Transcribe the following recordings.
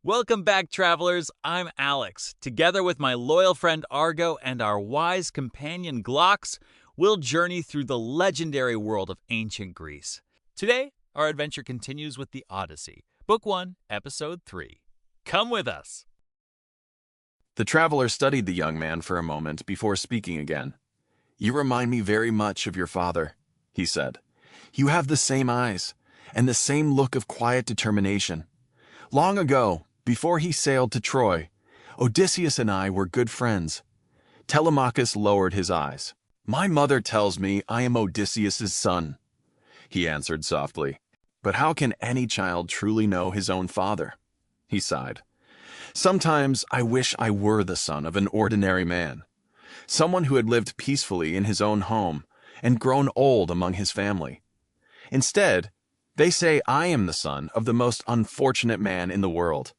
Welcome back, travelers. I'm Alex. Together with my loyal friend Argo and our wise companion Glaux, we'll journey through the legendary world of ancient Greece. Today, our adventure continues with the Odyssey, Book 1, Episode 3. Come with us. The traveler studied the young man for a moment before speaking again. "You remind me very much of your father," he said. "You have the same eyes, and the same look of quiet determination. Long ago, before he sailed to Troy, Odysseus and I were good friends." Telemachus lowered his eyes. "My mother tells me I am Odysseus's son," he answered softly. "But how can any child truly know his own father?" He sighed. "Sometimes I wish I were the son of an ordinary man, someone who had lived peacefully in his own home and grown old among his family. Instead, they say I am the son of the most unfortunate man in the world."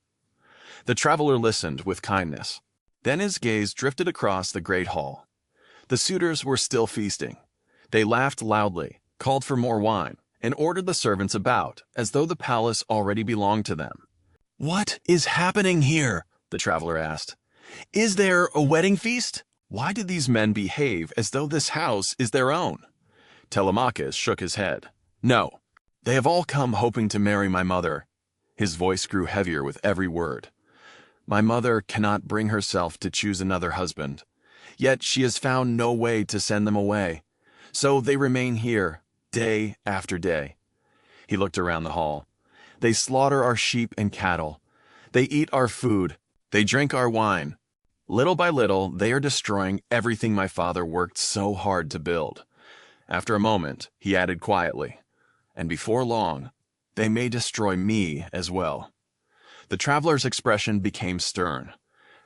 The traveler listened with kindness. Then his gaze drifted across the great hall. The suitors were still feasting. They laughed loudly, called for more wine, and ordered the servants about, as though the palace already belonged to them. "What is happening here?" the traveler asked. "Is there a wedding feast? Why do these men behave as though this house is their own?" Telemachus shook his head. "No, they have all come hoping to marry my mother." His voice grew heavier with every word. "My mother cannot bring herself to choose another husband, yet she has found no way to send them away. So they remain here, day after day." He looked around the hall. "They slaughter our sheep and cattle. They eat our food. They drink our wine. Little by little, they are destroying everything my father worked so hard to build." After a moment, he added quietly, "And before long, they may destroy me as well." The traveler's expression became stern.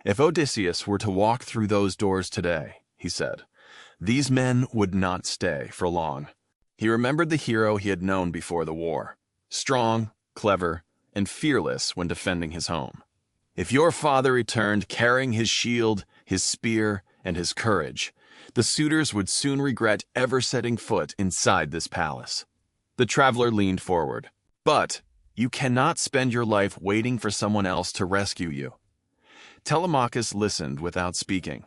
"If Odysseus were to walk through those doors today," he said, "these men would not stay for long." He remembered the hero he had known before the war, strong, clever, and fearless when defending his home. "If your father returned carrying his shield, his spear, and his courage, the suitors would soon regret ever setting foot inside this palace." The traveler leaned forward. "But you cannot spend your life waiting for someone else to rescue you." Telemachus listened without speaking.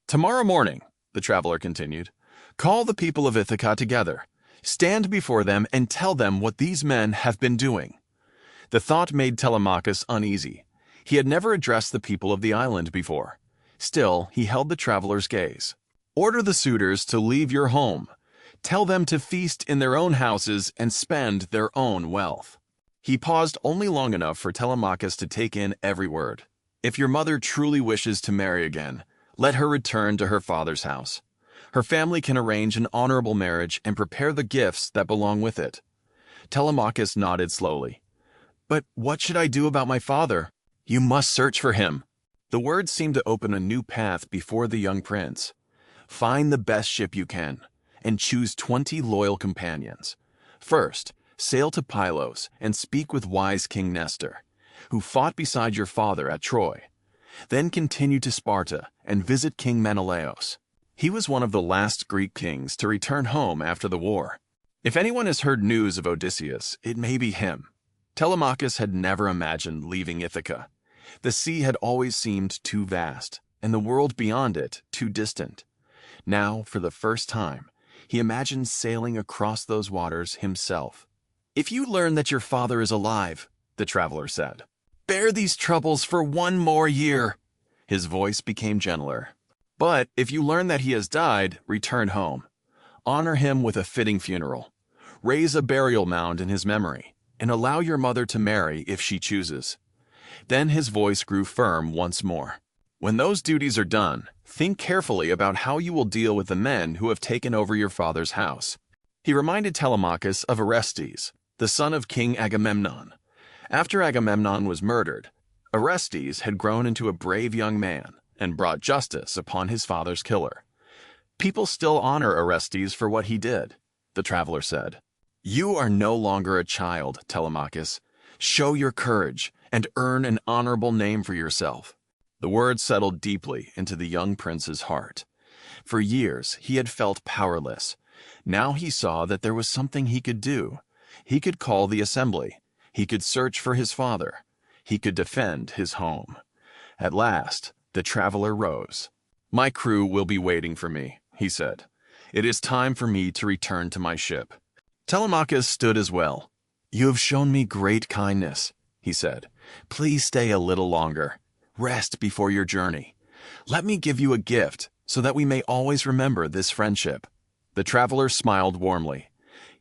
"Tomorrow morning," the traveler continued, "call the people of Ithaca together. Stand before them and tell them what these men have been doing." The thought made Telemachus uneasy. He had never addressed the people of the island before. Still, he held the traveler's gaze. "Order the suitors to leave your home. Tell them to feast in their own houses and spend their own wealth." He paused only long enough for Telemachus to take in every word. "If your mother truly wishes to marry again, let her return to her father's house. Her family can arrange an honorable marriage and prepare the gifts that belong with it." Telemachus nodded slowly. "But what should I do about my father?" "You must search for him." The words seemed to open a new path before the young prince. "Find the best ship you can, and choose 20 loyal companions. First, sail to Pylos and speak with wise King Nestor, who fought beside your father at Troy. Then continue to Sparta and visit King Menelaus. He was one of the last Greek kings to return home after the war. If anyone has heard news of Odysseus, it may be him." Telemachus had never imagined leaving Ithaca. The sea had always seemed too vast, and the world beyond it too distant. Now, for the first time, he imagined sailing across those waters himself. "If you learn that your father is alive," the traveler said, "bear these troubles for one more year." His voice became gentler. "But if you learn that he has died, return home. Honor him with a fitting funeral. Raise a burial mound in his memory, and allow your mother to marry if she chooses." Then his voice grew firm once more. "When those duties are done, think carefully about how you will deal with the men who have taken over your father's house." He reminded Telemachus of Orestes, the son of King Agamemnon. After Agamemnon was murdered, Orestes had grown into a brave young man and brought justice upon his father's killer. "People still honor Orestes for what he did," the traveler said. "You are no longer a child, Telemachus. Show your courage and earn an honorable name for yourself." The words settled deeply into the young prince's heart. For years, he had felt powerless. Now he saw that there was something he could do. He could call the assembly. He could search for his father. he could defend his home. At last, the traveler rose. "My crew will be waiting for me," he said. "It is time for me to return to my ship." Telemachus stood as well. "You have shown me great kindness," he said. "Please stay a little longer. Rest before your journey. Let me give you a gift so that we may always remember this friendship." The traveler smiled warmly.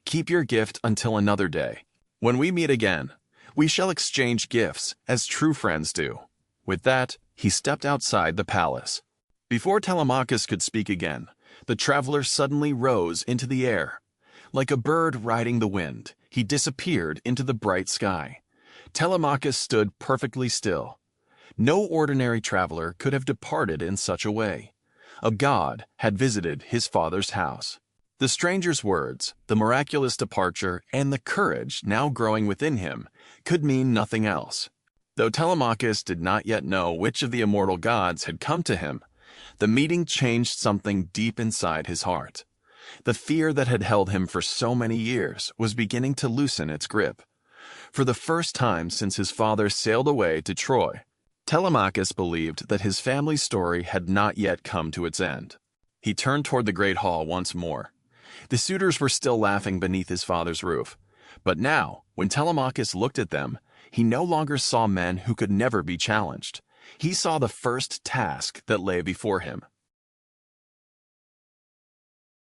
"Keep your gift until another day. When we meet again, we shall exchange gifts as true friends do." With that, he stepped outside the palace. Before Telemachus could speak again, the traveler suddenly rose into the air. Like a bird riding the wind, he disappeared into the bright sky. Telemachus stood perfectly still. No ordinary traveler could have departed in such a way. A god had visited his father's house. The stranger's words, the miraculous departure, and the courage now growing within him could mean nothing else. Though Telemachus did not yet know which of the immortal gods had come to him, the meeting changed something deep inside his heart. The fear that had held him for so many years was beginning to loosen its grip. For the first time since his father sailed away to Troy, Telemachus believed that his family's story had not yet come to its end. He turned toward the great hall once more. The suitors were still laughing beneath his father's roof. But now, when Telemachus looked at them, he no longer saw men who could never be challenged. He saw the first task that lay before him.